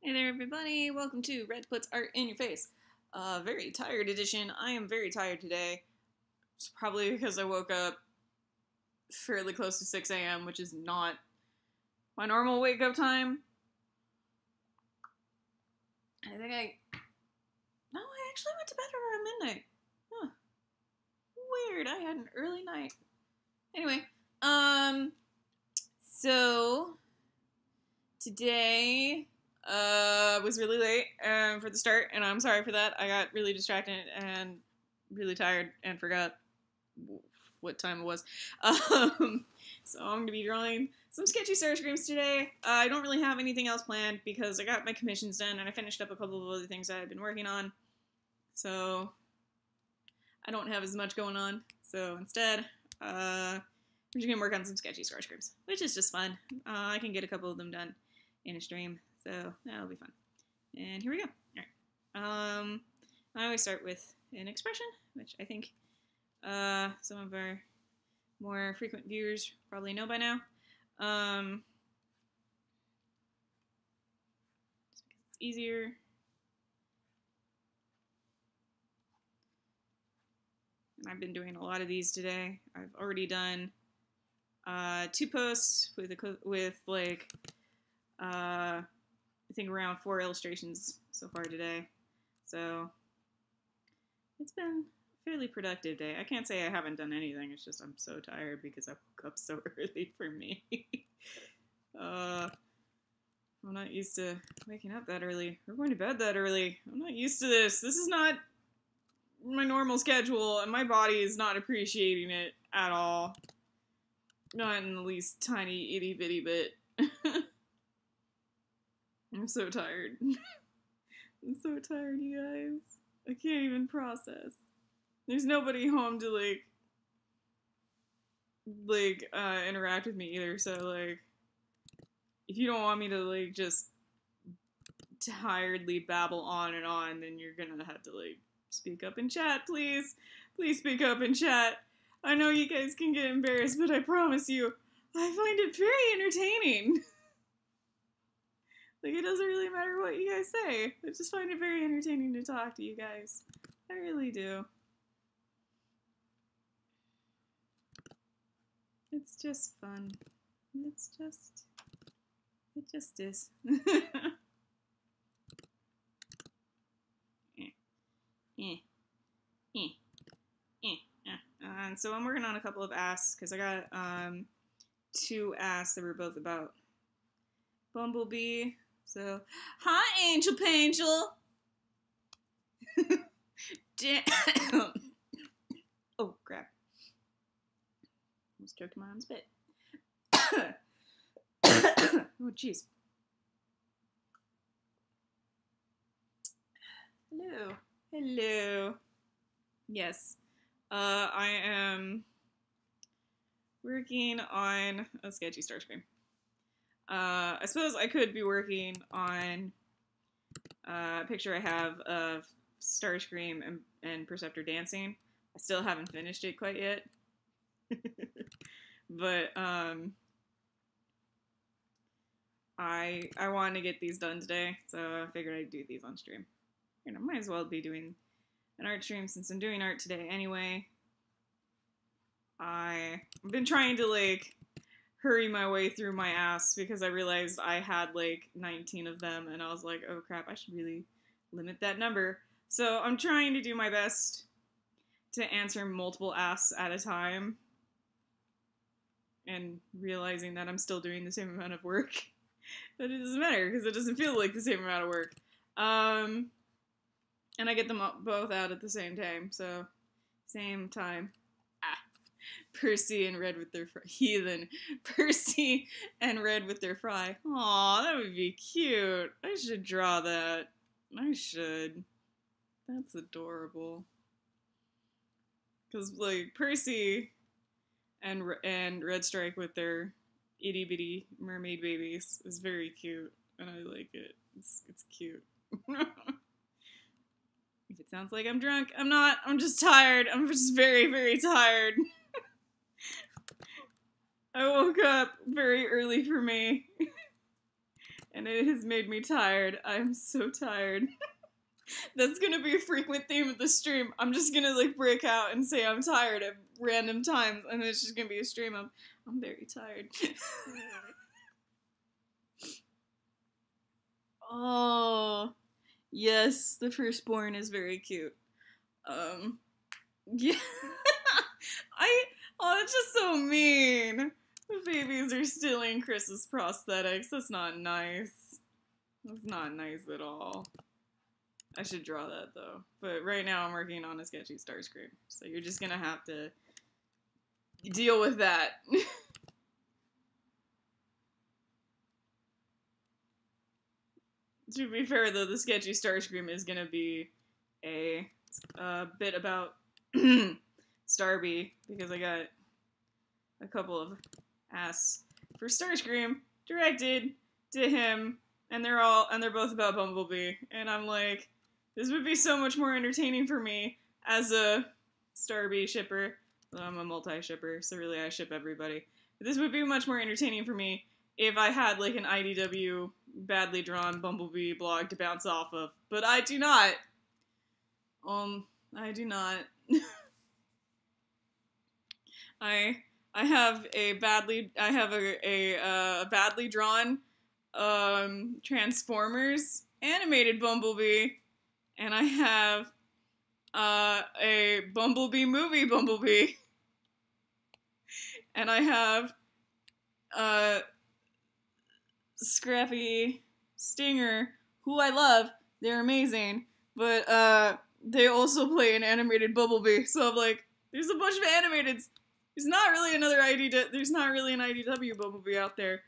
Hey there, everybody. Welcome to Red Puts Art in Your Face. Very tired edition. I am very tired today. It's probably because I woke up fairly close to 6 a.m., which is not my normal wake-up time. I actually went to bed around midnight. Huh. Weird. I had an early night. Anyway, so today was really late for the start, and I'm sorry for that. I got really distracted and really tired and forgot what time it was. So I'm going to be drawing some sketchy Starscreams today. I don't really have anything else planned because I got my commissions done and I finished up a couple of other things I had been working on. So I don't have as much going on. So instead, we're just going to work on some sketchy Starscreams, which is just fun. I can get a couple of them done in a stream. So that'll be fun. And here we go. Alright. I always start with an expression, which I think some of our more frequent viewers probably know by now. Just because it's easier. And I've been doing a lot of these today. I've already done 2 posts with I think around 4 illustrations so far today. So it's been a fairly productive day. I can't say I haven't done anything. It's just I'm so tired because I woke up so early for me. I'm not used to waking up that early or going to bed that early. I'm not used to this. This is not my normal schedule, and my body is not appreciating it at all. Not in the least tiny itty bitty bit. I'm so tired. I'm so tired, you guys. I can't even process. There's nobody home to, interact with me either, so, if you don't want me to, just tiredly babble on and on, then you're gonna have to, speak up in chat, please. Please speak up in chat. I know you guys can get embarrassed, but I promise you, I find it very entertaining. It doesn't really matter what you guys say. I just find it very entertaining to talk to you guys. I really do. It's just fun. It just is. And so I'm working on a couple of asks, because I got 2 asks that were both about Bumblebee. So, hi, Angel Pangel! Oh, crap. Almost choked my own spit. Oh, jeez. Hello. Hello. Yes. I am working on a sketchy Starscream. I suppose I could be working on a picture I have of Starscream and Perceptor dancing. I still haven't finished it quite yet. But, I wanted to get these done today, so I figured I'd do these on stream. I might as well be doing an art stream since I'm doing art today anyway. I've been trying to, hurry my way through my asks because I realized I had 19 of them, and I was like, oh crap, I should really limit that number. So I'm trying to do my best to answer multiple asks at a time, and realizing that I'm still doing the same amount of work. But it doesn't matter because it doesn't feel like the same amount of work. And I get them both out at the same time, so same time. Percy and Red with their heathen. Percy and Red with their fry. Aw, that would be cute. I should draw that. I should. That's adorable. Because, Percy and Red Strike with their itty bitty mermaid babies is very cute, and I like it. It's cute. If it sounds like I'm drunk, I'm not. I'm just tired. I'm just very, very tired. I woke up very early for me. and it has made me tired. I'm so tired. That's gonna be a frequent theme of the stream. I'm just gonna like break out and say I'm tired at random times, and it's just gonna be a stream of I'm very tired. Oh, yes, the firstborn is very cute. Yeah. Oh, that's just so mean. The babies are stealing Chris's prosthetics. That's not nice. That's not nice at all. I should draw that, though. But right now I'm working on a sketchy Starscream. So you're just gonna have to deal with that. To be fair, though, the sketchy Starscream is gonna be a bit about Starby, because I got a couple of asks for Starscream directed to him, and they're both about Bumblebee, and I'm like, this would be so much more entertaining for me as a Starby shipper. Well, I'm a multi-shipper, so really I ship everybody. But this would be much more entertaining for me if I had like an IDW badly drawn Bumblebee blog to bounce off of, but I do not. I do not. I have a badly drawn Transformers animated Bumblebee, and I have a Bumblebee movie Bumblebee, and I have Scrappy Stinger, who I love. They're amazing, but they also play an animated Bumblebee, so I'm like, there's a bunch of animateds. There's not really an IDW Bumblebee out there.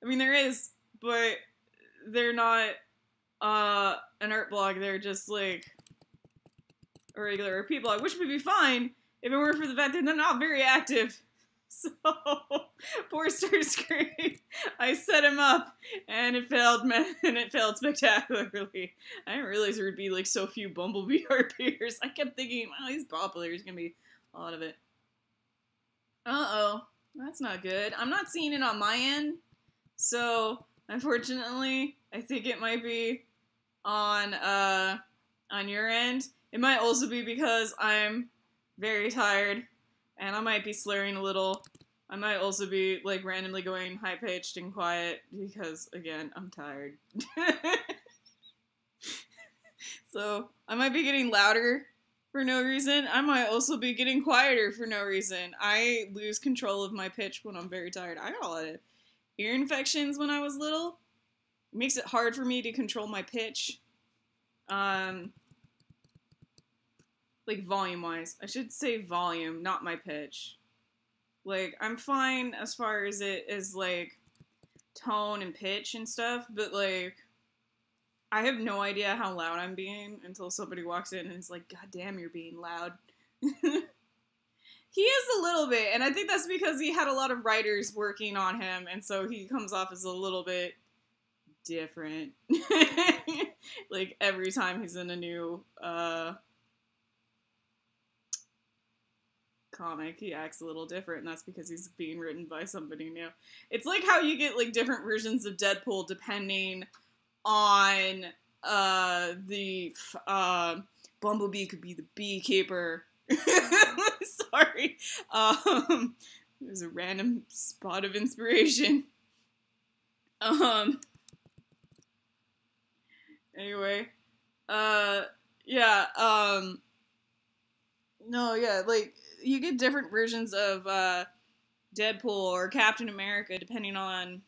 I mean, there is, but they're not an art blog. They're just like a regular RP blog, which would be fine if it weren't for the fact that they're not very active. So, poor Starscream. I set him up, and it failed spectacularly. I didn't realize there would be like so few Bumblebee RPers. I kept thinking, wow, he's popular. There's gonna be a lot of it. Uh-oh. That's not good. I'm not seeing it on my end, so unfortunately, I think it might be on your end. It might also be because I'm very tired, and I might be slurring a little. I might also be, like, randomly going high-pitched and quiet, because, again, I'm tired. So, I might be getting louder for no reason. I might also be getting quieter for no reason. I lose control of my pitch when I'm very tired. I got a lot of ear infections when I was little. It makes it hard for me to control my pitch. Like, volume-wise. I should say volume, not my pitch. Like, I'm fine as far as it is, like, tone and pitch and stuff, but, like, I have no idea how loud I'm being until somebody walks in and is like, God damn, you're being loud. He is a little bit, and I think that's because he had a lot of writers working on him, and so he comes off as a little bit different. Like, every time he's in a new, comic, he acts a little different, and that's because he's being written by somebody new. It's like how you get, like, different versions of Deadpool depending on, the, Bumblebee could be the beekeeper. Sorry. It was a random spot of inspiration. Anyway. Yeah, no, yeah, like, you get different versions of, Deadpool or Captain America depending on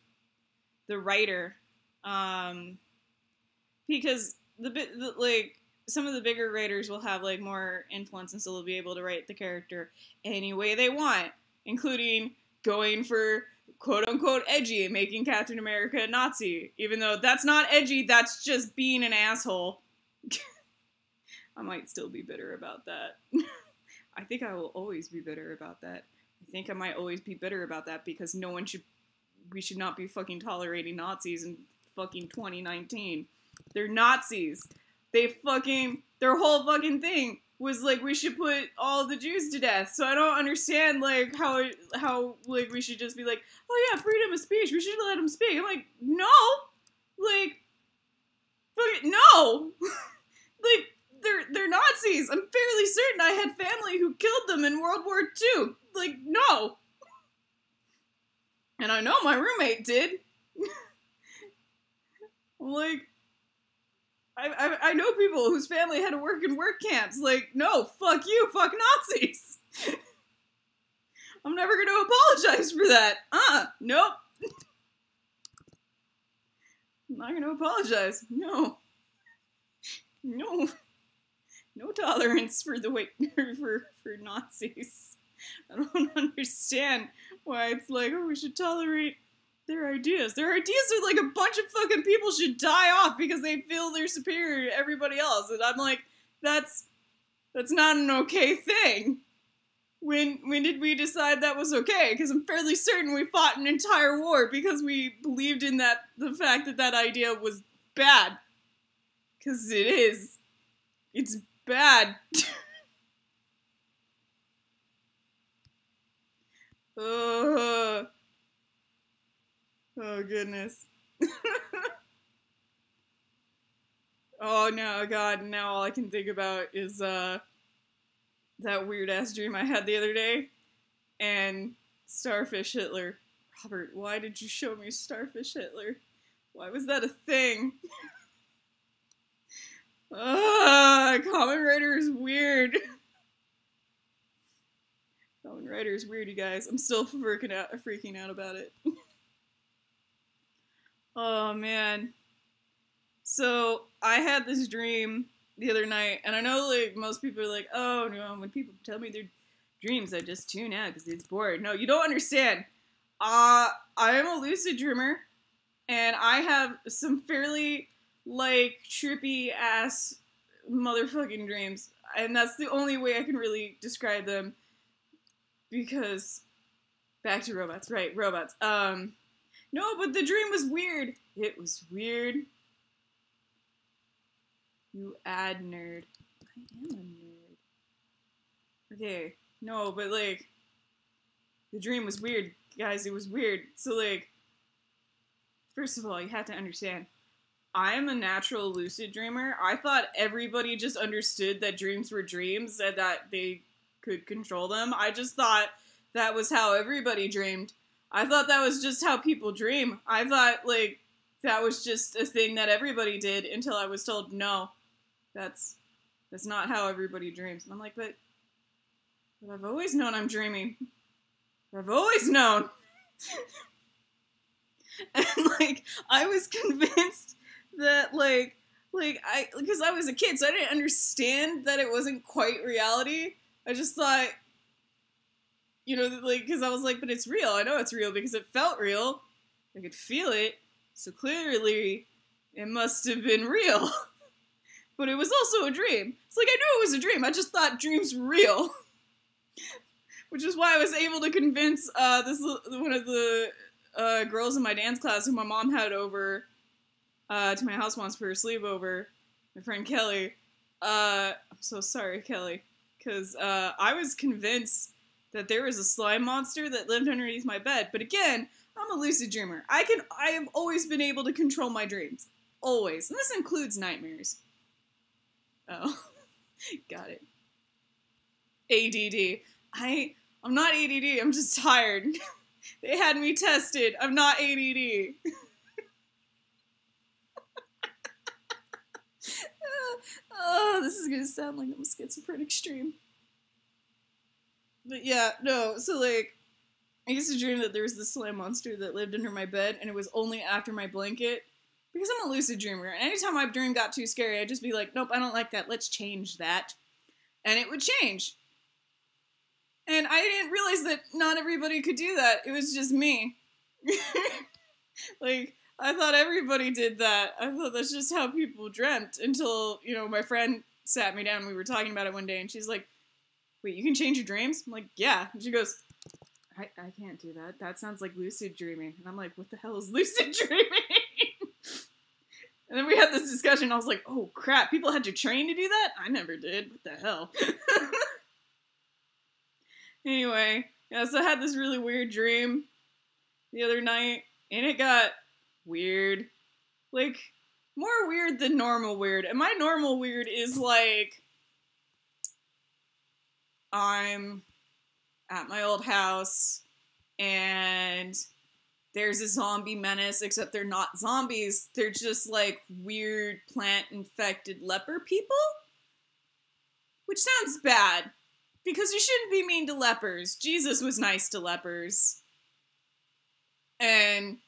the writer. Because like, some of the bigger writers will have, like, more influence, and so they'll be able to write the character any way they want, including going for quote-unquote edgy and making Captain America a Nazi, even though that's not edgy, that's just being an asshole. I might still be bitter about that. I think I will always be bitter about that. I think I might always be bitter about that because we should not be fucking tolerating Nazis in fucking 2019. They're Nazis. Their whole fucking thing was, like, we should put all the Jews to death. So I don't understand, like, how like, we should just be like, oh yeah, freedom of speech, we should let them speak. I'm like, no! Like, fucking, no! Like, they're Nazis. I'm fairly certain I had family who killed them in World War II. Like, no. And I know my roommate did. Like, I know people whose family had to work in work camps. Like, no, fuck you, fuck Nazis. I'm never gonna apologize for that. Nope. I'm not gonna apologize. No. No. No tolerance for the for Nazis. I don't understand why it's like, oh, we should tolerate their ideas. Their ideas are like a bunch of fucking people should die off because they feel they're superior to everybody else. And I'm like, that's not an okay thing. When did we decide that was okay? Because I'm fairly certain we fought an entire war because we believed in the fact that idea was bad. Because it is. It's bad. Oh goodness. Oh no, God, now all I can think about is that weird ass dream I had the other day and Starfish Hitler. Robert, why did you show me Starfish Hitler? Why was that a thing? Kamen Rider is weird. Kamen Rider is weird, you guys. I'm still freaking out about it. Oh, man. So, I had this dream the other night, and I know, like, most people are like, oh, no, when people tell me their dreams, I just tune out because it's bored. No, you don't understand. I am a lucid dreamer, and I have some fairly, like, trippy-ass motherfucking dreams, and that's the only way I can really describe them, because, back to robots, right, robots, no, but the dream was weird. It was weird. You ad nerd. I am a nerd. Okay, no, but, like, the dream was weird, guys, it was weird. So, like, first of all, you have to understand, I am a natural lucid dreamer. I thought everybody just understood that dreams were dreams and that they could control them. I just thought that was how everybody dreamed. I thought that was just how people dream. I thought, like, that was just a thing that everybody did until I was told, no, that's not how everybody dreams. And I'm like, but I've always known I'm dreaming. I've always known. And, like, I was convinced that, because I was a kid, so I didn't understand that it wasn't quite reality. I just thought, you know, like, because I was like, but it's real. I know it's real because it felt real. I could feel it. So clearly, it must have been real. But it was also a dream. It's like, I knew it was a dream. I just thought dreams were real. Which is why I was able to convince one of the girls in my dance class who my mom had over to my house once for her sleepover, my friend Kelly. I'm so sorry, Kelly. Because I was convinced that there was a slime monster that lived underneath my bed. But again, I'm a lucid dreamer. I have always been able to control my dreams. Always. And this includes nightmares. Oh. Got it. ADD. I'm not ADD, I'm just tired. They had me tested. I'm not ADD. Oh, this is gonna sound like I'm a schizophrenic stream. But yeah, no, so like, I used to dream that there was this slime monster that lived under my bed, and it was only after my blanket. Because I'm a lucid dreamer, and anytime my dream got too scary, I'd just be like, nope, I don't like that, let's change that. And it would change. And I didn't realize that not everybody could do that, it was just me. Like, I thought everybody did that. I thought that's just how people dreamt, until, you know, my friend sat me down, and we were talking about it one day, and she's like, wait, you can change your dreams? I'm like, yeah. And she goes, I can't do that. That sounds like lucid dreaming. And I'm like, what the hell is lucid dreaming? And then we had this discussion, and I was like, oh crap, people had to train to do that? I never did. What the hell? Anyway, yeah, so I had this really weird dream the other night, and it got weird. Like, more weird than normal weird. And my normal weird is like, I'm at my old house and there's a zombie menace, except they're not zombies. They're just like weird plant-infected leper people. Which sounds bad, because you shouldn't be mean to lepers. Jesus was nice to lepers. And,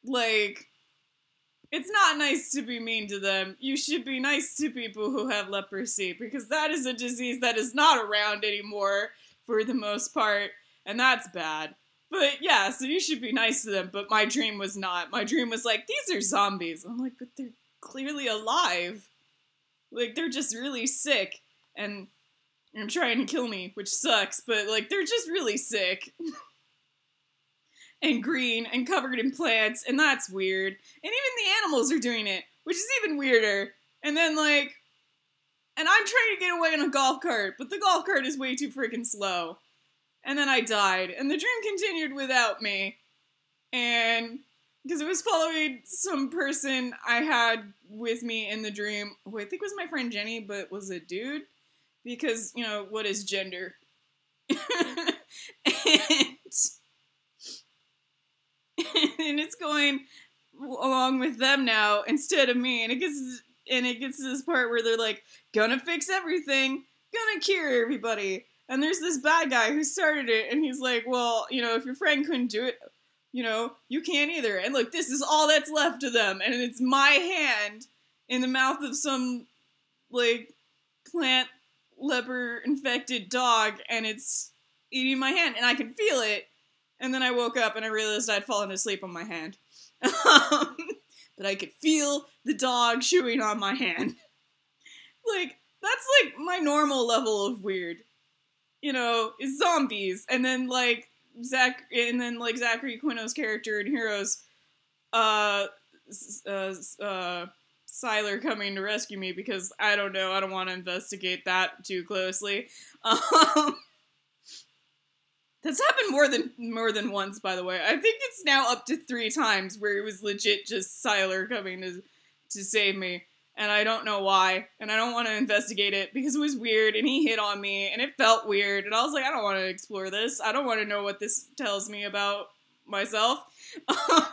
like, it's not nice to be mean to them. You should be nice to people who have leprosy, because that is a disease that is not around anymore, for the most part, and that's bad. But yeah, so you should be nice to them, but my dream was not. My dream was like, these are zombies. I'm like, but they're clearly alive. Like, they're just really sick, and trying to kill me, which sucks, but, like, they're just really sick. And green, and covered in plants, and that's weird. And even the animals are doing it, which is even weirder. And then, like, and I'm trying to get away in a golf cart, but the golf cart is way too freaking slow. And then I died, and the dream continued without me. And, because it was following some person I had with me in the dream, who I think was my friend Jenny, but was a dude. Because, you know, what is gender? And it's going along with them now instead of me, and it gets to this part where they're like, gonna fix everything, gonna cure everybody, and there's this bad guy who started it, and he's like, well, you know, if your friend couldn't do it, you know, you can't either, and look, this is all that's left of them, and it's my hand in the mouth of some, like, plant leper infected dog, and it's eating my hand, and I can feel it. And then I woke up and I realized I'd fallen asleep on my hand. But I could feel the dog chewing on my hand. Like, that's like my normal level of weird. You know, is zombies. And then like Zachary Quinto's character in Heroes, Siler coming to rescue me because I don't know, I don't want to investigate that too closely. That's happened more than once, by the way. I think it's now up to 3 times where it was legit just Siler coming to save me. And I don't know why. And I don't want to investigate it because it was weird and he hit on me and it felt weird. And I was like, I don't want to explore this. I don't want to know what this tells me about myself. I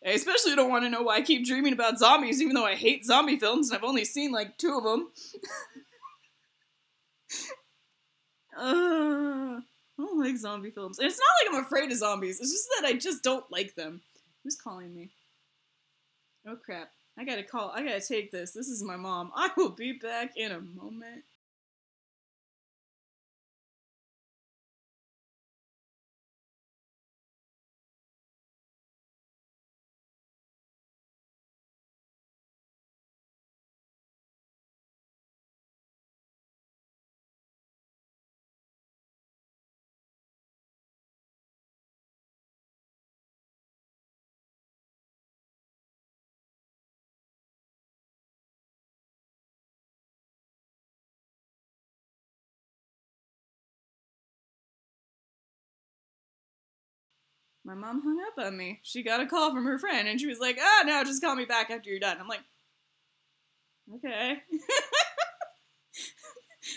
especially don't want to know why I keep dreaming about zombies, even though I hate zombie films and I've only seen like 2 of them. I don't like zombie films. And it's not like I'm afraid of zombies. It's just that I just don't like them. Who's calling me? Oh crap. I gotta take this. This is my mom. I will be back in a moment. My mom hung up on me. She got a call from her friend, and she was like, no, just call me back after you're done. I'm like, okay.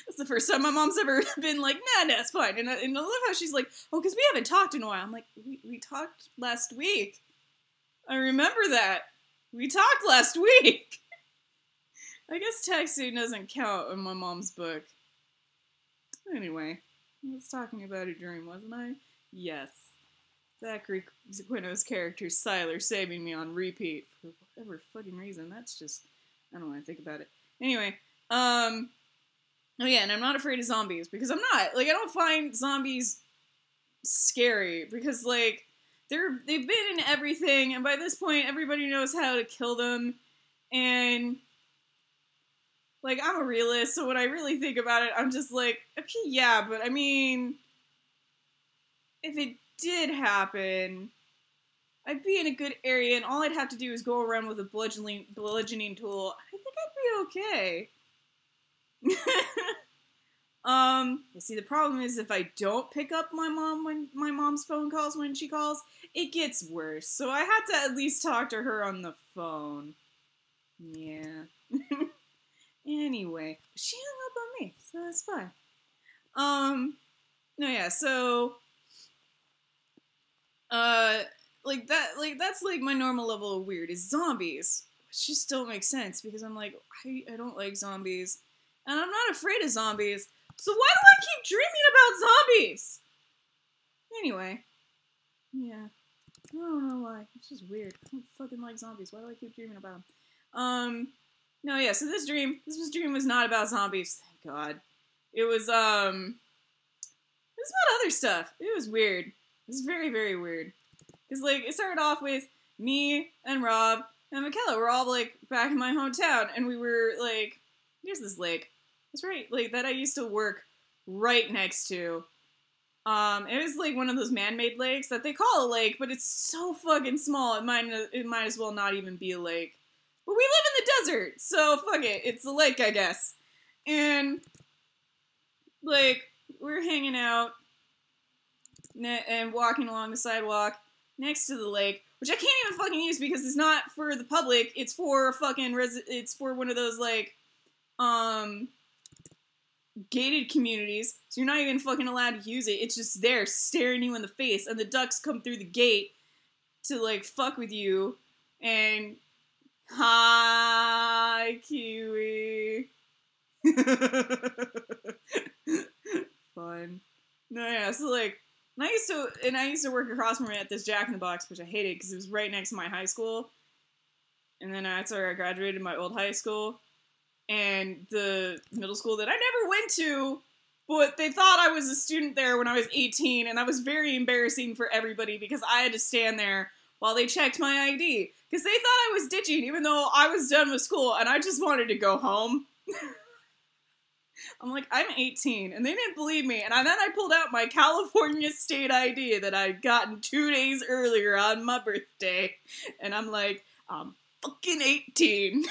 That's the first time my mom's ever been like, nah, it's fine. And I love how she's like, oh, because we haven't talked in a while. I'm like, we talked last week. I remember that. We talked last week. I guess texting doesn't count in my mom's book. Anyway, I was talking about a dream, wasn't I? Yes. Zachary Quinto's character, Siler, saving me on repeat for whatever fucking reason. That's just, I don't want to think about it. Anyway, oh yeah, and I'm not afraid of zombies, because I'm not. Like, I don't find zombies scary, because, like, they've been in everything, and by this point, everybody knows how to kill them, and, like, I'm a realist, so when I really think about it, I'm just like, okay, yeah, but, I mean, if it did happen, I'd be in a good area, and all I'd have to do is go around with a bludgeoning tool. I think I'd be okay. See, the problem is if I don't pick up my mom when my mom's phone calls when she calls, it gets worse. So I had to at least talk to her on the phone. Yeah. Anyway, she hung up on me, so that's fine. No, yeah, so, that's, like, my normal level of weird is zombies. Which just don't make sense, because I'm like, I don't like zombies. And I'm not afraid of zombies, so why do I keep dreaming about zombies? Anyway. Yeah. I don't know why. It's just weird. I don't fucking like zombies. Why do I keep dreaming about them? No, yeah, so this dream was not about zombies, thank God. It was about other stuff. It was weird. It was very, very weird. Because, like, it started off with me and Rob and Michaela. We're all, like, back in my hometown, and we were, like, here's this lake. That's right, like, that I used to work right next to. It was, like, one of those man-made lakes that they call a lake, but it's so fucking small, it might as well not even be a lake. But we live in the desert, so fuck it, it's a lake, I guess. And, like, we're hanging out and walking along the sidewalk next to the lake, which I can't even fucking use because it's not for the public, it's for fucking it's for one of those, like, gated communities, so you're not even fucking allowed to use it. It's just there staring you in the face, and the ducks come through the gate to, like, fuck with you, and hi, Kiwi. Fun. No, yeah, so, like, and I used to work across from it at this Jack in the Box, which I hated because it was right next to my high school, and then I graduated my old high school, and the middle school that I never went to, but they thought I was a student there when I was 18, and that was very embarrassing for everybody because I had to stand there while they checked my ID, because they thought I was ditching even though I was done with school, and I just wanted to go home. I'm like, I'm 18, and they didn't believe me, and then I pulled out my California state ID that I'd gotten 2 days earlier on my birthday, and I'm like, I'm fucking 18.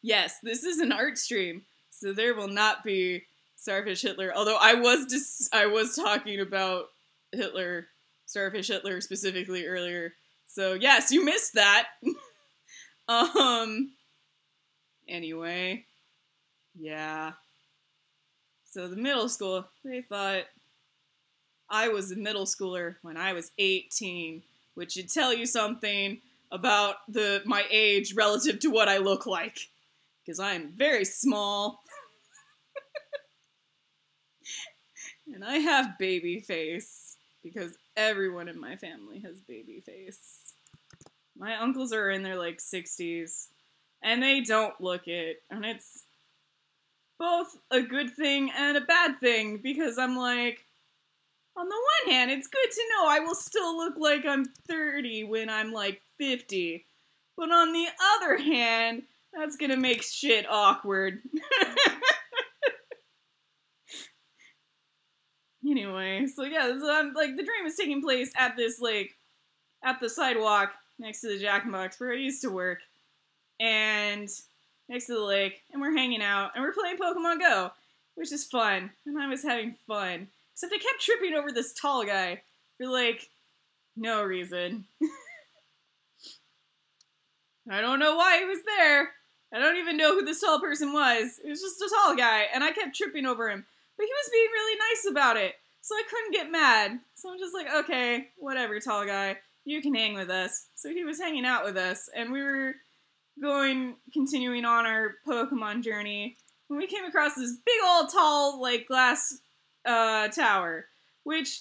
Yes, this is an art stream, so there will not be Starfish Hitler. Although I was talking about Hitler, Starfish Hitler specifically earlier. So yes, you missed that. Anyway, yeah. So the middle school, they thought I was a middle schooler when I was 18, which should tell you something about my age relative to what I look like. Because I am very small. And I have baby face. Because everyone in my family has baby face. My uncles are in their, like, 60s. And they don't look it. And it's both a good thing and a bad thing. Because I'm like, on the one hand, it's good to know I will still look like I'm 30 when I'm, like, 50. But on the other hand, that's gonna make shit awkward. Anyway, so yeah, like, the dream is taking place at this, like, at the sidewalk next to the Jack in the Box where I used to work, and next to the lake, and we're hanging out, and we're playing Pokemon Go, which is fun, and I was having fun. Except I kept tripping over this tall guy for, like, no reason. I don't know why he was there. I don't even know who this tall person was. It was just a tall guy, and I kept tripping over him. But he was being really nice about it, so I couldn't get mad. So I'm just like, okay, whatever, tall guy. You can hang with us. So he was hanging out with us, and we were continuing on our Pokemon journey, when we came across this big old tall, like, glass tower, which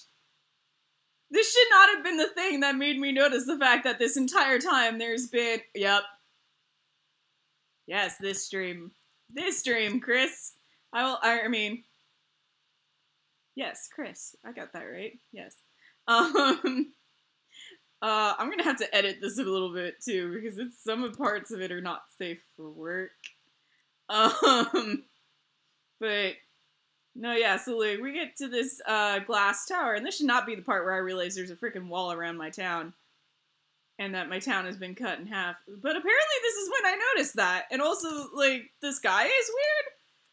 this should not have been the thing that made me notice the fact that this entire time there's been, yep. Yes, this stream, Chris. I mean, yes, Chris. I got that right. Yes. I'm gonna have to edit this a little bit too, because some of parts of it are not safe for work. But no, yeah. So, like, we get to this glass tower, and this should not be the part where I realize there's a freaking wall around my town. And that my town has been cut in half. But apparently this is when I noticed that. And also, like, the sky is weird.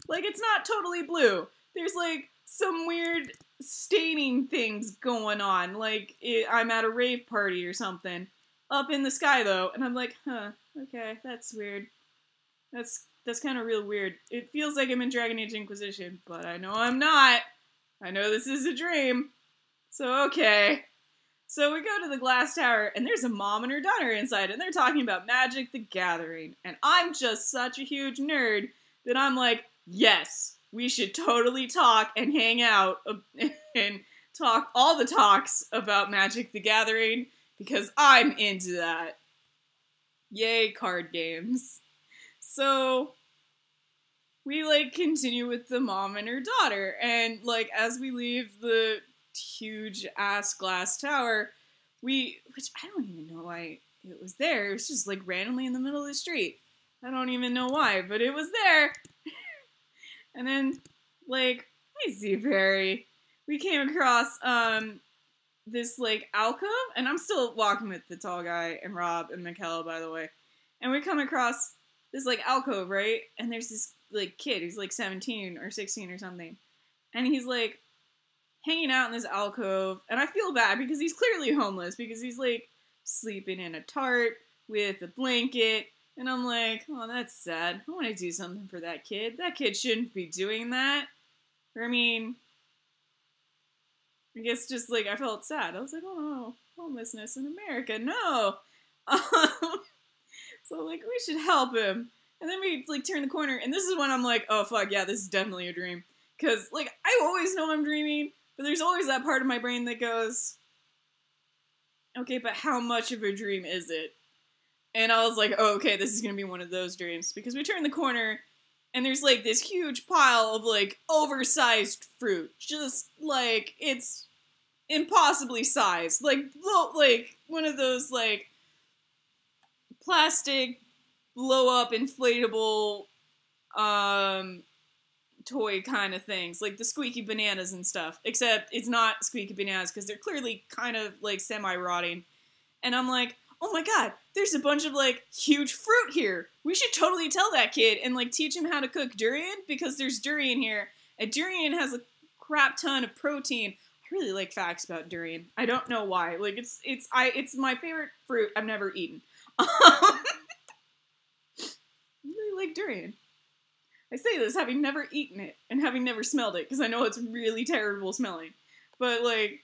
Like, it's not totally blue. There's, like, some weird staining things going on. Like, I'm at a rave party or something. Up in the sky, though. And I'm like, huh, okay, that's weird. That's kind of real weird. It feels like I'm in Dragon Age Inquisition, but I know I'm not. I know this is a dream. So, okay. So we go to the glass tower, and there's a mom and her daughter inside, and they're talking about Magic the Gathering. And I'm just such a huge nerd that I'm like, yes, we should totally talk and hang out and talk all the talks about Magic the Gathering, because I'm into that. Yay, card games. So we, like, continue with the mom and her daughter, and, like, as we leave the huge-ass glass tower, which I don't even know why it was there. It was just, like, randomly in the middle of the street. I don't even know why, but it was there. And then, like, I see Barry. We came across, this, like, alcove, and I'm still walking with the tall guy, and Rob, and Michaela, by the way. And we come across this, like, alcove, right? And there's this, like, kid who's, like, 17 or 16 or something. And he's, like, hanging out in this alcove, and I feel bad because he's clearly homeless, because he's, like, sleeping in a tarp with a blanket, and I'm like, oh, that's sad. I want to do something for that kid. That kid shouldn't be doing that. Or, I mean, I guess just, like, I felt sad. I was like, oh, no, homelessness in America, no! So, like, we should help him. And then we, like, turn the corner, and this is when I'm like, oh, fuck, yeah, this is definitely a dream. Because, like, I always know I'm dreaming, but there's always that part of my brain that goes, okay, but how much of a dream is it? And I was like, oh, okay, this is gonna be one of those dreams. Because we turn the corner, and there's, like, this huge pile of, like, oversized fruit. Just, like, it's impossibly sized. Like, one of those, like, plastic, blow-up, inflatable, toy kind of things, like the squeaky bananas and stuff, except it's not squeaky bananas because they're clearly kind of like semi-rotting. And I'm like, oh my god, there's a bunch of like huge fruit here. We should totally tell that kid and like teach him how to cook durian, because there's durian here, and durian has a crap ton of protein. I really like facts about durian. I don't know why. Like it's my favorite fruit I've never eaten. I really like durian. I say this having never eaten it and having never smelled it, because I know it's really terrible smelling. But, like,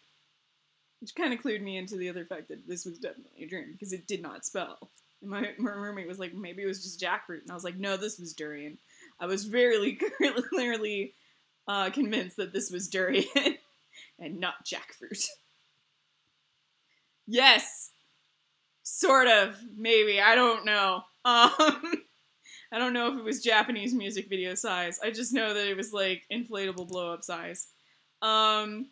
which kind of clued me into the other fact that this was definitely a dream, because it did not spell. And my roommate was like, maybe it was just jackfruit. And I was like, no, this was durian. I was very clearly convinced that this was durian and not jackfruit. Yes! Sort of. Maybe. I don't know. I don't know if it was Japanese music video size. I just know that it was, like, inflatable blow-up size. Like,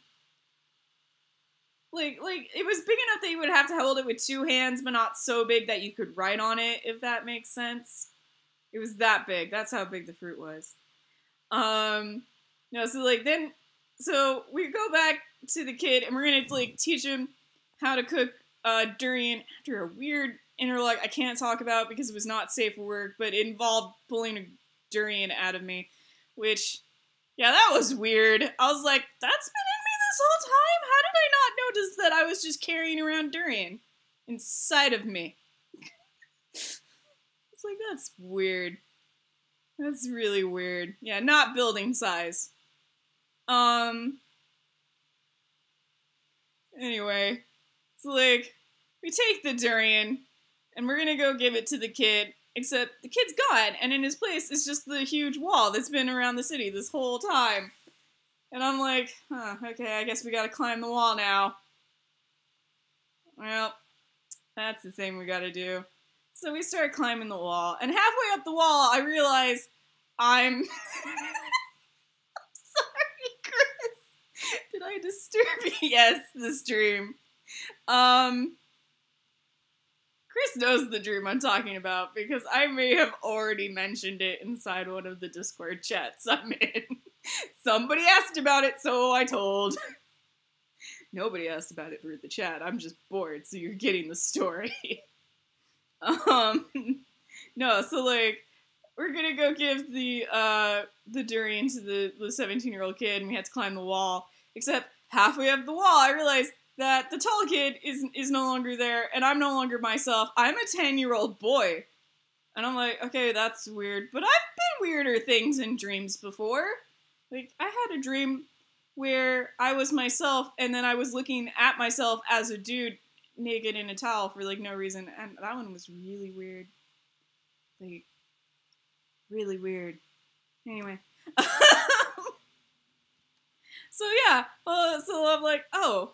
it was big enough that you would have to hold it with two hands, but not so big that you could write on it, if that makes sense. It was that big. That's how big the fruit was. No, so, like, so we go back to the kid, and we're gonna, like, teach him how to cook, durian after a weird interlock I can't talk about because it was not safe for work, but it involved pulling a durian out of me, which, yeah, that was weird. I was like, that's been in me this whole time? How did I not notice that I was just carrying around durian inside of me? It's like, that's weird. That's really weird. Yeah, not building size. Anyway, so, like, we take the durian, and we're gonna go give it to the kid, except the kid's gone, and in his place is just the huge wall that's been around the city this whole time. And I'm like, huh, okay, I guess we gotta climb the wall now. Well, that's the thing we gotta do. So we start climbing the wall, and halfway up the wall, I realize I'm... Sorry, Chris. Did I disturb you? Yes, this dream. Chris knows the dream I'm talking about, because I may have already mentioned it inside one of the Discord chats I'm in. Somebody asked about it, so I told. Nobody asked about it through the chat. I'm just bored, so you're getting the story. No, so, like, we're gonna go give the durian to the 17-year-old kid, and we had to climb the wall. Except halfway up the wall, I realized that the tall kid is no longer there, and I'm no longer myself. I'm a 10-year-old boy. And I'm like, okay, that's weird. But I've been weirder things in dreams before. Like, I had a dream where I was myself, and then I was looking at myself as a dude naked in a towel for, like, no reason. And that one was really weird. Like, really weird. Anyway. So, yeah. So I'm like, oh,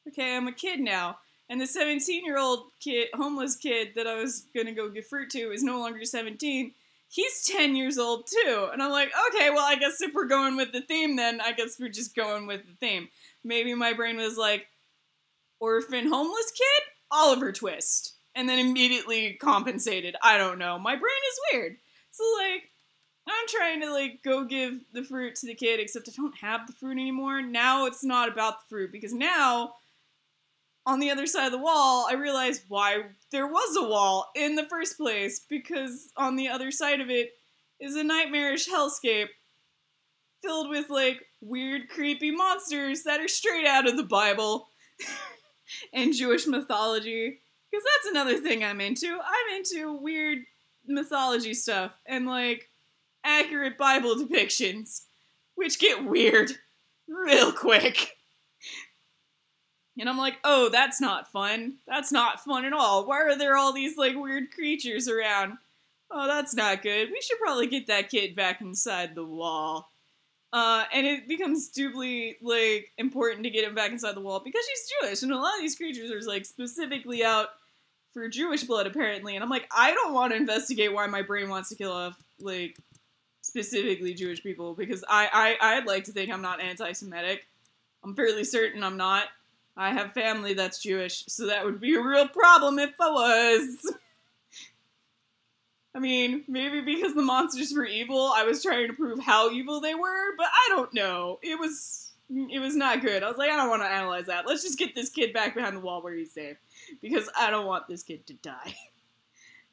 okay, I'm a kid now. And the 17-year-old kid, homeless kid that I was gonna go give fruit to is no longer 17. He's 10 years old too. And I'm like, okay, well, I guess if we're going with the theme, then I guess we're just going with the theme. Maybe my brain was like, orphan homeless kid? Oliver Twist. And then immediately compensated. I don't know. My brain is weird. So, like, I'm trying to, like, go give the fruit to the kid, except I don't have the fruit anymore. Now it's not about the fruit, because now, on the other side of the wall, I realized why there was a wall in the first place, because on the other side of it is a nightmarish hellscape filled with, like, weird, creepy monsters that are straight out of the Bible and Jewish mythology, because that's another thing I'm into. I'm into weird mythology stuff and, like, accurate Bible depictions, which get weird real quick. And I'm like, oh, that's not fun. That's not fun at all. Why are there all these, like, weird creatures around? Oh, that's not good. We should probably get that kid back inside the wall. And it becomes doubly, like, important to get him back inside the wall because she's Jewish, and a lot of these creatures are, like, specifically out for Jewish blood, apparently. And I'm like, I don't want to investigate why my brain wants to kill off, like, specifically Jewish people, because I'd like to think I'm not anti-Semitic. I'm fairly certain I'm not. I have family that's Jewish, so that would be a real problem if I was. I mean, maybe because the monsters were evil, I was trying to prove how evil they were, but I don't know. It was not good. I was like, I don't want to analyze that. Let's just get this kid back behind the wall where he's safe, because I don't want this kid to die.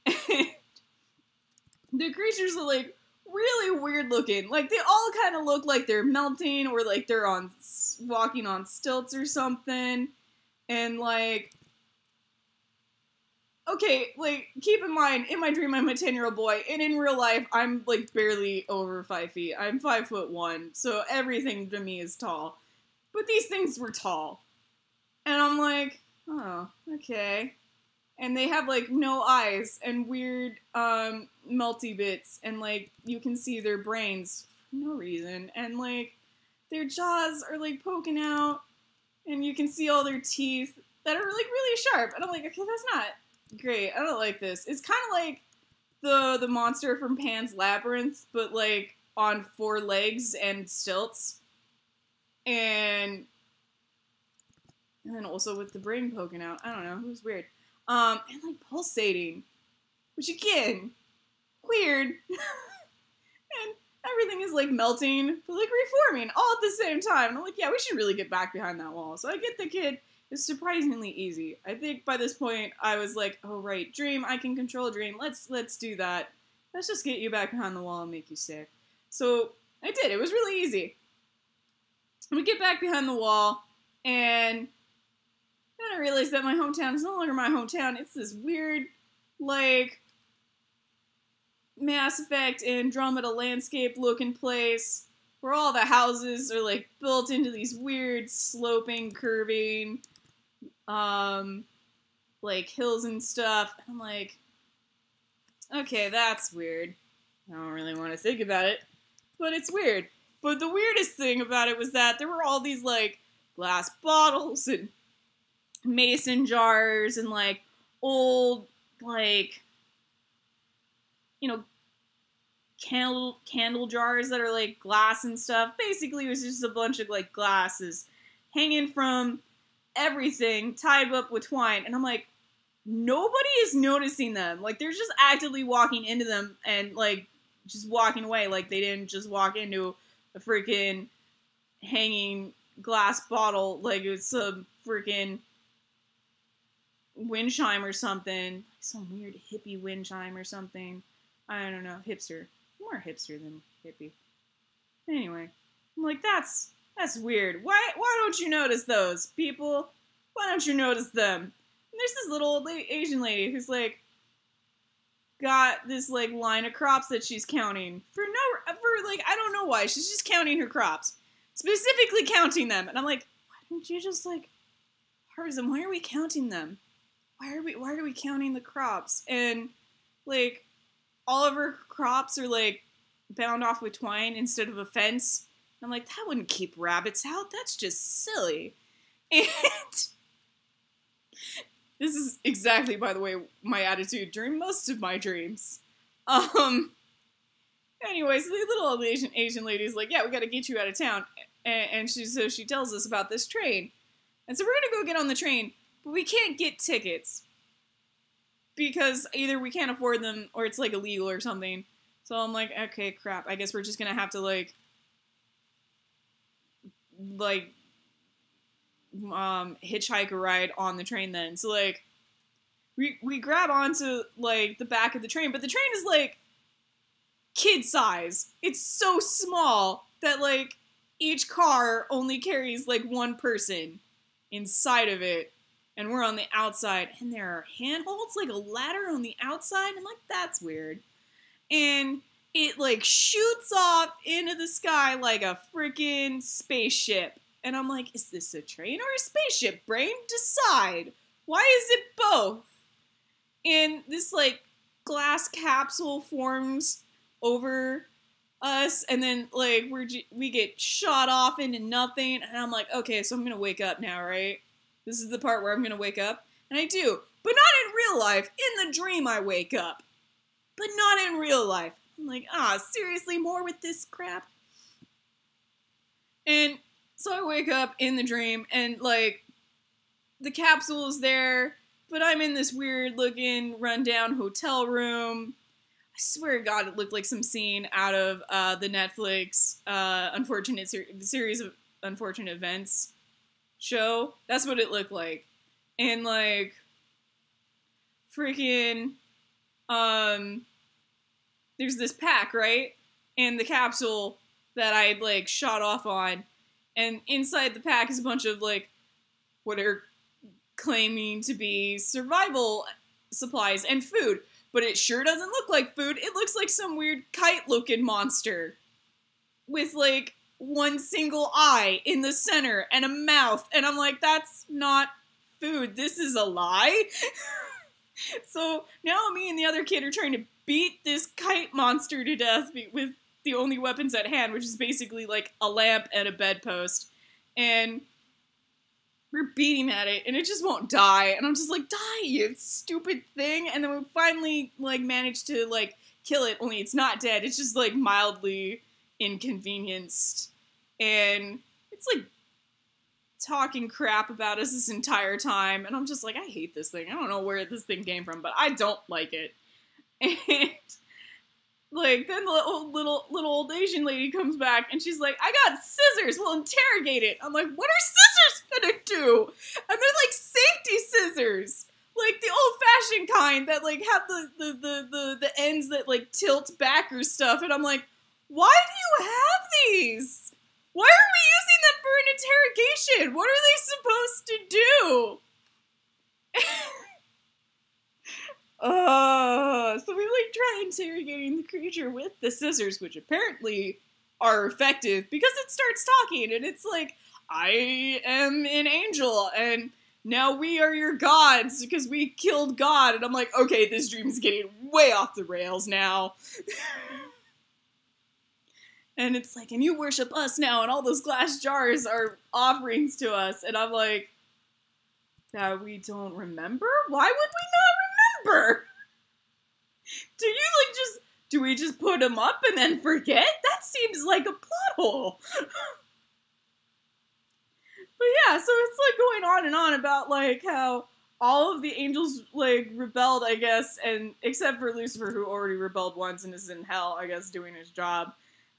And the creatures are, like, really weird looking. Like, they all kind of look like they're melting, or like they're walking on stilts or something. And, like, okay, like, keep in mind, in my dream I'm a 10-year-old boy, and in real life I'm, like, barely over 5 feet. I'm 5'1", so everything to me is tall. But these things were tall. And I'm like, oh, okay. And they have, like, no eyes and weird, melty bits, and, like, you can see their brains for no reason, and, like, their jaws are, like, poking out, and you can see all their teeth that are, like, really sharp, and I'm like, okay, that's not great, I don't like this. It's kind of like the monster from Pan's Labyrinth, but, like, on 4 legs and stilts, and then also with the brain poking out, I don't know, it was weird. And, like, pulsating. Which, again, weird. And everything is, like, melting, but, like, reforming all at the same time. And I'm like, yeah, we should really get back behind that wall. So I get the kid. It's surprisingly easy. I think by this point, I was like, oh, right, dream. I can control a dream. Let's do that. Let's just get you back behind the wall and make you safe. So I did. It was really easy. We get back behind the wall, and then I realized that my hometown is no longer my hometown. It's this weird, like, Mass Effect Andromeda landscape looking place where all the houses are, like, built into these weird sloping, curving, like, hills and stuff. And I'm like, okay, that's weird. I don't really want to think about it, but it's weird. But the weirdest thing about it was that there were all these, like, glass bottles and mason jars and, like, old, like, you know, candle jars that are, like, glass and stuff. Basically, it was just a bunch of, like, glasses hanging from everything, tied up with twine. And I'm like, nobody is noticing them. Like, they're just actively walking into them and, like, just walking away. Like, they didn't just walk into a freaking hanging glass bottle like it's some freaking wind chime or something. Some weird hippie wind chime or something. I don't know, hipster. More hipster than hippie. Anyway, I'm like, that's weird. Why don't you notice those people? Why don't you notice them? And there's this little old Asian lady who's like got this like line of crops that she's counting for like I don't know why. She's just counting her crops, specifically counting them. And I'm like, why don't you just like harvest them? Why are we counting them? Why are we counting the crops? And like all of her crops are like bound off with twine instead of a fence. I'm like, that wouldn't keep rabbits out. That's just silly. And this is exactly, by the way, my attitude during most of my dreams. Anyways, the little old Asian lady's like, yeah, we gotta get you out of town. And so she tells us about this train. And so we're gonna go get on the train, but we can't get tickets. Because either we can't afford them or it's like illegal or something. So I'm like, okay, crap. I guess we're just gonna have to like hitchhike a ride on the train then. So like we grab onto like the back of the train, but the train is like kid size. It's so small that like each car only carries like one person inside of it, and we're on the outside, and there are handholds, like a ladder on the outside. I'm like, that's weird. And it like shoots off into the sky like a freaking spaceship. And I'm like, is this a train or a spaceship? Brain, decide. Why is it both? And this like glass capsule forms over us, and then like we get shot off into nothing. And I'm like, okay, so I'm gonna wake up now, right? This is the part where I'm gonna wake up, and I do, but not in real life. In the dream, I wake up, but not in real life. I'm like, seriously, more with this crap. And so I wake up in the dream, and like the capsule is there, but I'm in this weird looking rundown hotel room. I swear to God, it looked like some scene out of the Netflix series of Unfortunate Events show. That's what it looked like. And like freaking there's this pack, right? And the capsule that I'd like shot off on, and inside the pack is a bunch of like what are claiming to be survival supplies and food. But it sure doesn't look like food. It looks like some weird kite-looking monster with like one single eye in the center and a mouth. And I'm like, that's not food. This is a lie. So now me and the other kid are trying to beat this kite monster to death with the only weapons at hand, which is basically like a lamp and a bedpost. And we're beating at it, and it just won't die. And I'm just like, die, you stupid thing. And then we finally, like, managed to, like, kill it, only it's not dead. It's just, like, mildly inconvenienced. And it's, like, talking crap about us this entire time. And I'm just like, I hate this thing. I don't know where this thing came from, but I don't like it. And like, then the little old Asian lady comes back, and she's like, I got scissors, we'll interrogate it. I'm like, what are scissors gonna do? And they're like safety scissors. Like the old-fashioned kind that like have the ends that like tilt back or stuff. And I'm like, why do you have these? Why are we using them for an interrogation? What are they supposed to do? So we like try interrogating the creature with the scissors, which apparently are effective because it starts talking, and it's like, I am an angel, and now we are your gods because we killed God. And I'm like, okay, this dream is getting way off the rails now. And it's like, and you worship us now, and all those glass jars are offerings to us. And I'm like, that we don't remember? Why would we not remember? Do we just put them up and then forget? That seems like a plot hole. But yeah, so it's like going on and on about like how all of the angels like rebelled, I guess, and except for Lucifer, who already rebelled once and is in hell, I guess, doing his job.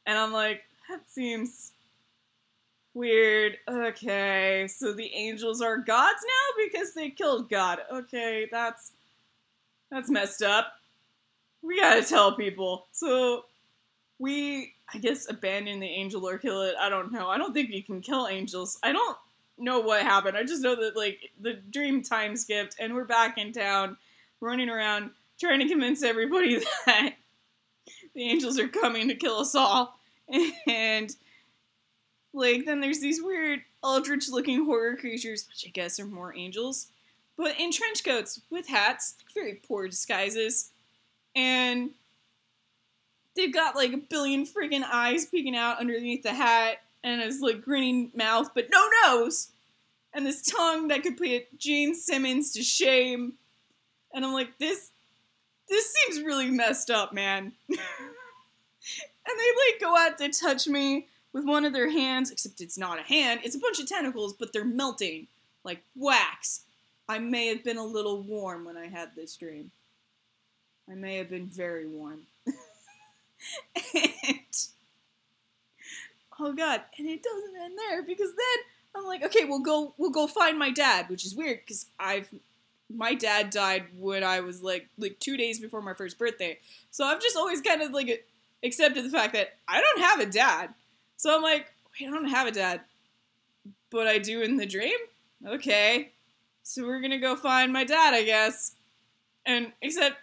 And I'm like, that seems weird. Okay, so the angels are gods now because they killed God. Okay, that's messed up. we gotta tell people. So, we, I guess, abandon the angel or kill it. I don't know. I don't think you can kill angels. I don't know what happened. I just know that, like, the dream time skipped, and we're back in town, running around, trying to convince everybody that the angels are coming to kill us all. And, like, then there's these weird, eldritch-looking horror creatures, which I guess are more angels, but in trench coats with hats, very poor disguises, and they've got, like, a billion freaking eyes peeking out underneath the hat, and this, like, grinning mouth, but no nose! And this tongue that could put Gene Simmons to shame. And I'm like, this seems really messed up, man. And they, like, go out to touch me with one of their hands, except it's not a hand, it's a bunch of tentacles, but they're melting, like wax. I may have been a little warm when I had this dream. I may have been very warm. And, oh god, and it doesn't end there, because then I'm like, okay, we'll go find my dad, which is weird, because my dad died when I was like 2 days before my first birthday, so I've just always kind of like accepted the fact that I don't have a dad. So I'm like, wait, I don't have a dad, but I do in the dream? Okay, so we're gonna go find my dad, I guess. And except,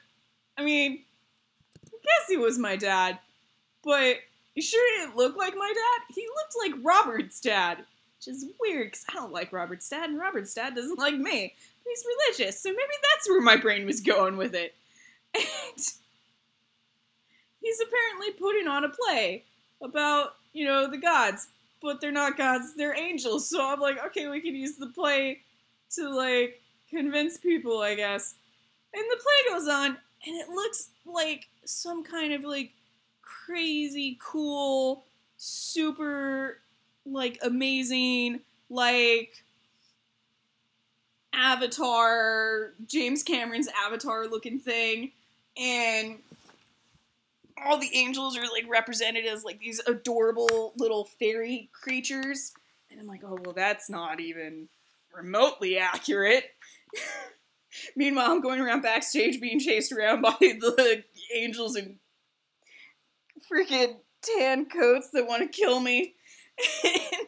I mean, I guess he was my dad, but he sure didn't look like my dad. He looked like Robert's dad, which is weird, because I don't like Robert's dad, and Robert's dad doesn't like me. But he's religious, so maybe that's where my brain was going with it. And he's apparently putting on a play about, you know, the gods, but they're not gods, they're angels. So I'm like, okay, we can use the play to, like, convince people, I guess. And the play goes on, and it looks like some kind of, like, crazy, cool, super, like, amazing, like, Avatar, James Cameron's Avatar looking thing, and all the angels are, like, represented as, like, these adorable little fairy creatures, and I'm like, oh, well, that's not even remotely accurate. Meanwhile, I'm going around backstage being chased around by the angels in freaking tan coats that want to kill me, and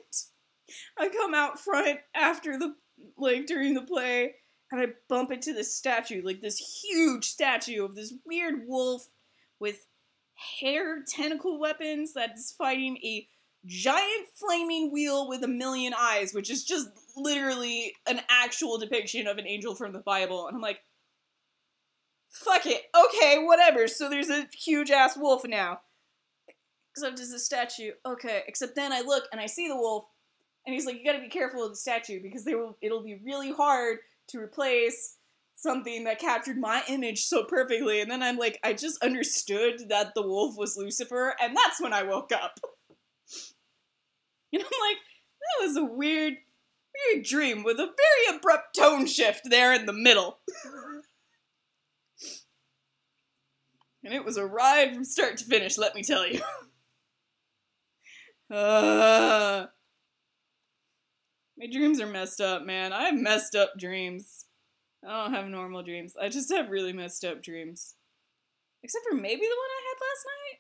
I come out front after the, like, during the play, and I bump into this statue, like, this huge statue of this weird wolf with hair tentacle weapons that is fighting a giant flaming wheel with a million eyes, which is just literally an actual depiction of an angel from the Bible. And I'm like, fuck it, okay, whatever. So there's a huge ass wolf now. Except it's a statue. Okay, except then I look and I see the wolf, and he's like, you gotta be careful of the statue, because it'll be really hard to replace something that captured my image so perfectly. And then I'm like, I just understood that the wolf was Lucifer, and that's when I woke up. And I'm like, that was a weird dream with a very abrupt tone shift there in the middle. And it was a ride from start to finish, let me tell you. My dreams are messed up, man. I have messed up dreams. I don't have normal dreams. I just have really messed up dreams. Except for maybe the one I had last night?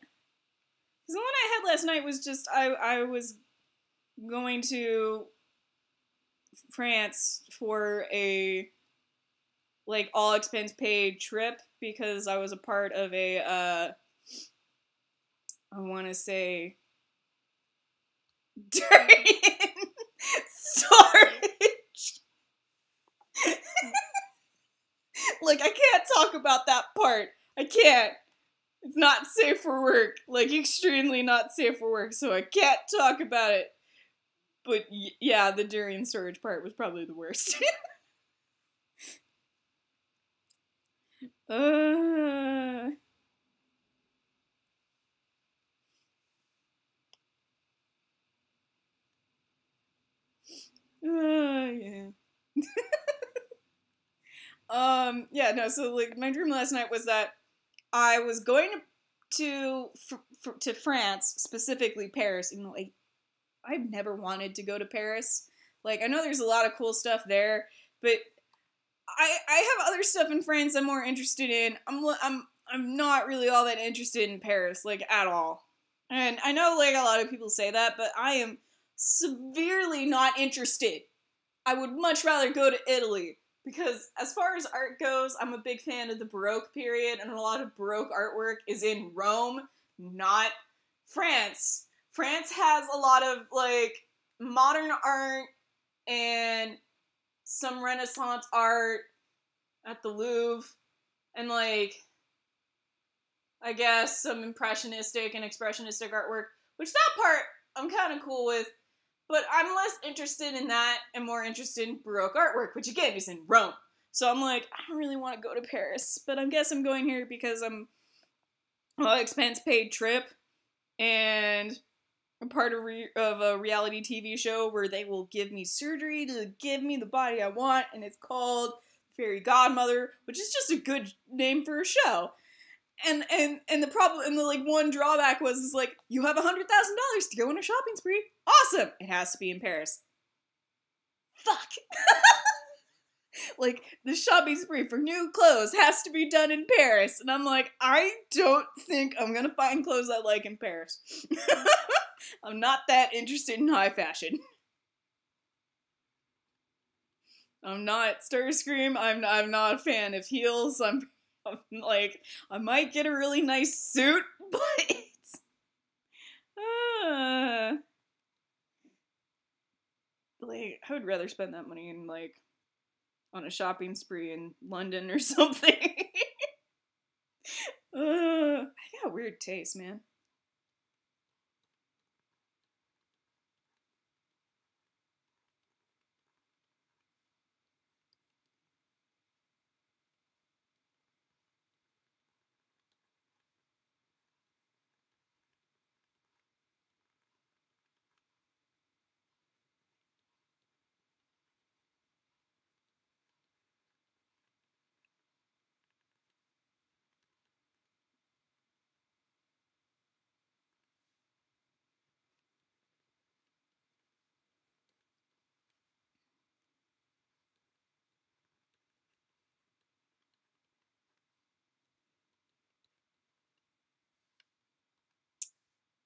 Because the one I had last night was just, I was going to France for a, like, all expense paid trip, because I was a part of a, I want to say, durian storage. Like, I can't talk about that part. I can't. It's not safe for work. Like, extremely not safe for work, so I can't talk about it. But, yeah, the durian storage part was probably the worst. Yeah. Yeah, no, so, like, my dream last night was that I was going to France, specifically Paris, even though I've never wanted to go to Paris. Like, I know there's a lot of cool stuff there, but I have other stuff in France I'm more interested in. I'm I'm not really all that interested in Paris, like, at all. And I know, like, a lot of people say that, but I am severely not interested. I would much rather go to Italy. Because as far as art goes, I'm a big fan of the Baroque period, and a lot of Baroque artwork is in Rome, not France. France has a lot of, like, modern art and some Renaissance art at the Louvre, and, like, I guess some impressionistic and expressionistic artwork, which that part I'm kind of cool with, but I'm less interested in that and more interested in Baroque artwork, which again is in Rome. So I'm like, I don't really want to go to Paris, but I guess I'm going here because I'm an expense-paid trip, and I'm part of a reality TV show where they will give me surgery to give me the body I want, and it's called Fairy Godmother, which is just a good name for a show. And the problem, and the, like, one drawback was, is like, you have $100,000 to go on a shopping spree. Awesome! It has to be in Paris. Fuck! Like, the shopping spree for new clothes has to be done in Paris. And I'm like, I don't think I'm gonna find clothes I like in Paris. I'm not that interested in high fashion. I'm not Starscream. I'm not a fan of heels. I'm like, I might get a really nice suit, but like, I would rather spend that money in, like, on a shopping spree in London or something. I got weird taste, man.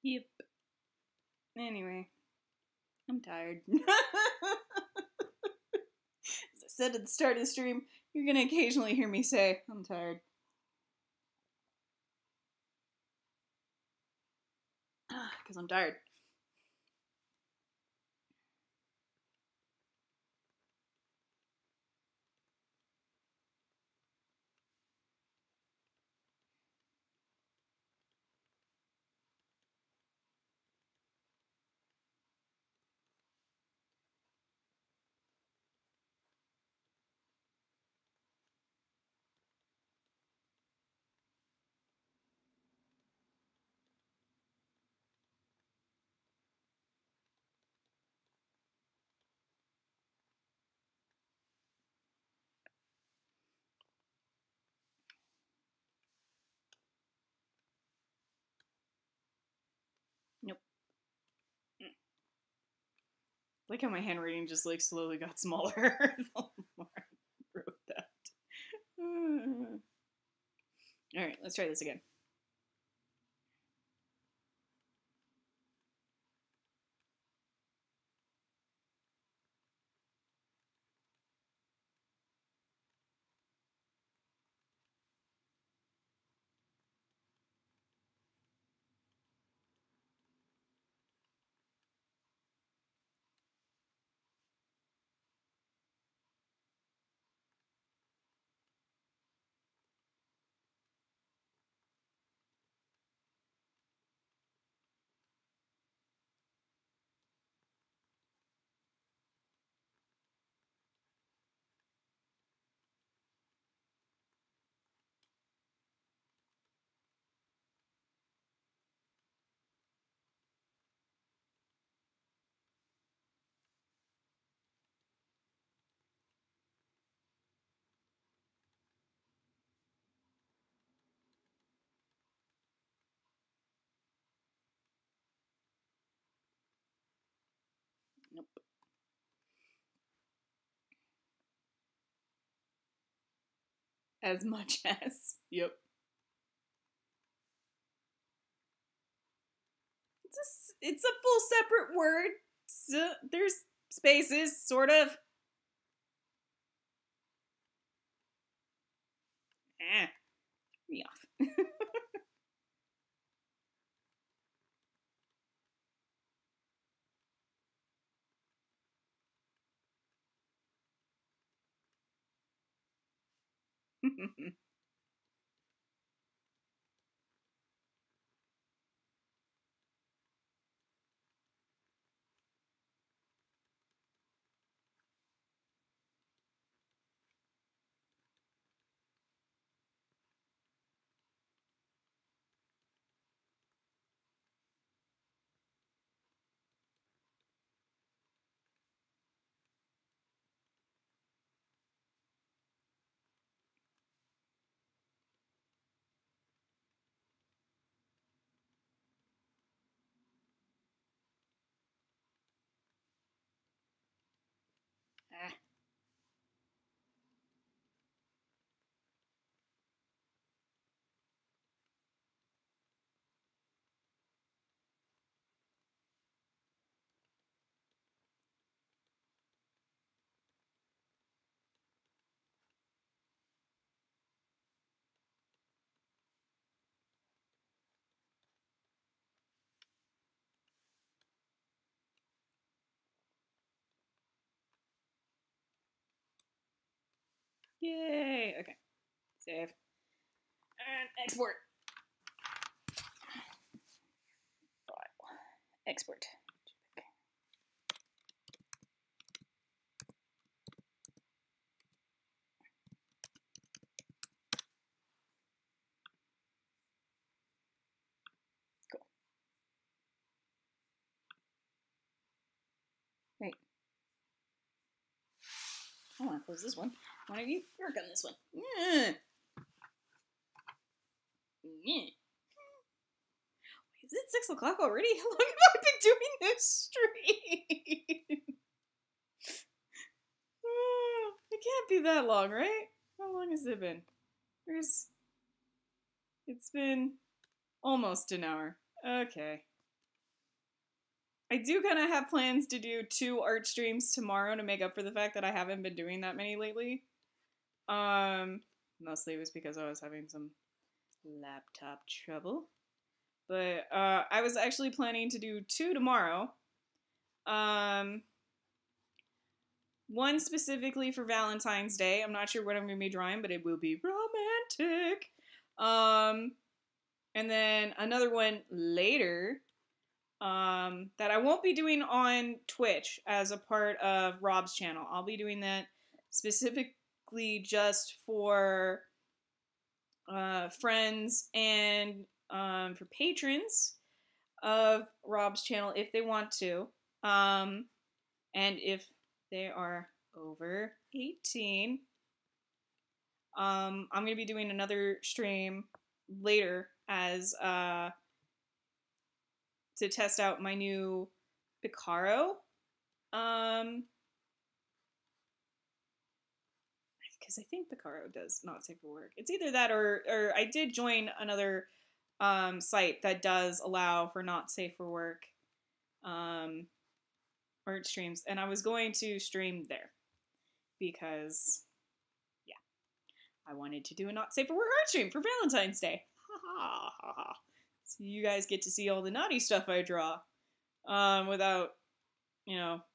Yep. Anyway, I'm tired. As I said at the start of the stream, you're gonna occasionally hear me say, I'm tired. Because I'm tired. Nope. Like how my handwriting just, like, slowly got smaller the more I wrote that. Alright, let's try this again. Nope. As much as. Yep. It's a full separate word. So there's spaces, sort of. Me off. Yay! Okay. Save. And export. File. Export. Cool. Wait. I want to close this one. Why don't you work on this one? Yeah. Yeah. Is it 6 o'clock already? How long have I been doing this stream? It can't be that long, right? How long has it been? It's been almost an hour. Okay. I do kind of have plans to do 2 art streams tomorrow to make up for the fact that I haven't been doing that many lately. Mostly it was because I was having some laptop trouble. But I was actually planning to do 2 tomorrow. One specifically for Valentine's Day. I'm not sure what I'm going to be drawing, but it will be romantic. And then another one later that I won't be doing on Twitch as a part of Rob's channel. I'll be doing that specifically just for friends and for patrons of Rob's channel if they want to. And if they are over 18, I'm going to be doing another stream later as to test out my new Picaro. Because I think Picaro does not safe for work. It's either that or I did join another site that does allow for not safe for work art streams, and I was going to stream there because, yeah, I wanted to do a not safe for work art stream for Valentine's Day. Ha ha ha. So you guys get to see all the naughty stuff I draw without,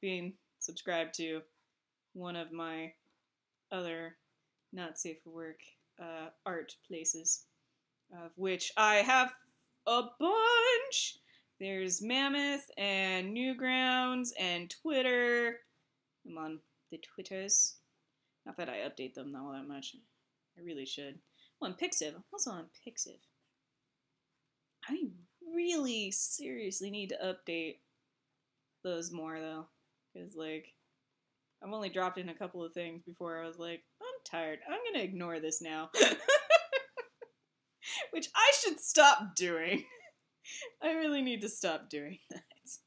being subscribed to one of my other not safe for work art places, of which I have a bunch. There's Mammoth and Newgrounds and Twitter. I'm on the Twitters. Not that I update them all that much. I really should. Well, on Pixiv. I'm also on Pixiv. I really seriously need to update those more, though. Because, I've only dropped in a couple of things before I was like, I'm tired. I'm going to ignore this now. Which I should stop doing. I really need to stop doing that. Is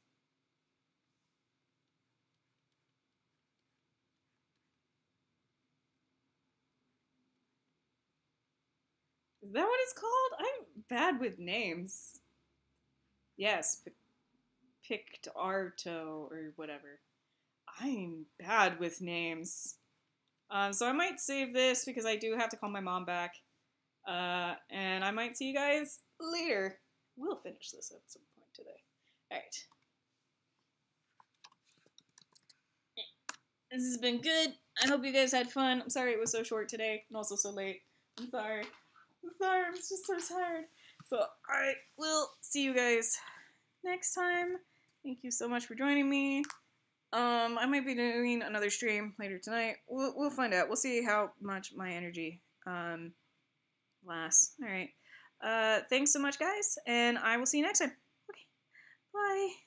that what it's called? I'm bad with names. Yes, Pictarto or whatever. I'm bad with names. So I might save this because I do have to call my mom back. And I might see you guys later. We'll finish this at some point today. Alright. This has been good. I hope you guys had fun. I'm sorry it was so short today and also so late. I'm sorry. I'm just so tired. So I will see you guys next time. Thank you so much for joining me. I might be doing another stream later tonight. We'll find out. We'll see how much my energy lasts. Alright. Thanks so much, guys, and I will see you next time. Okay. Bye.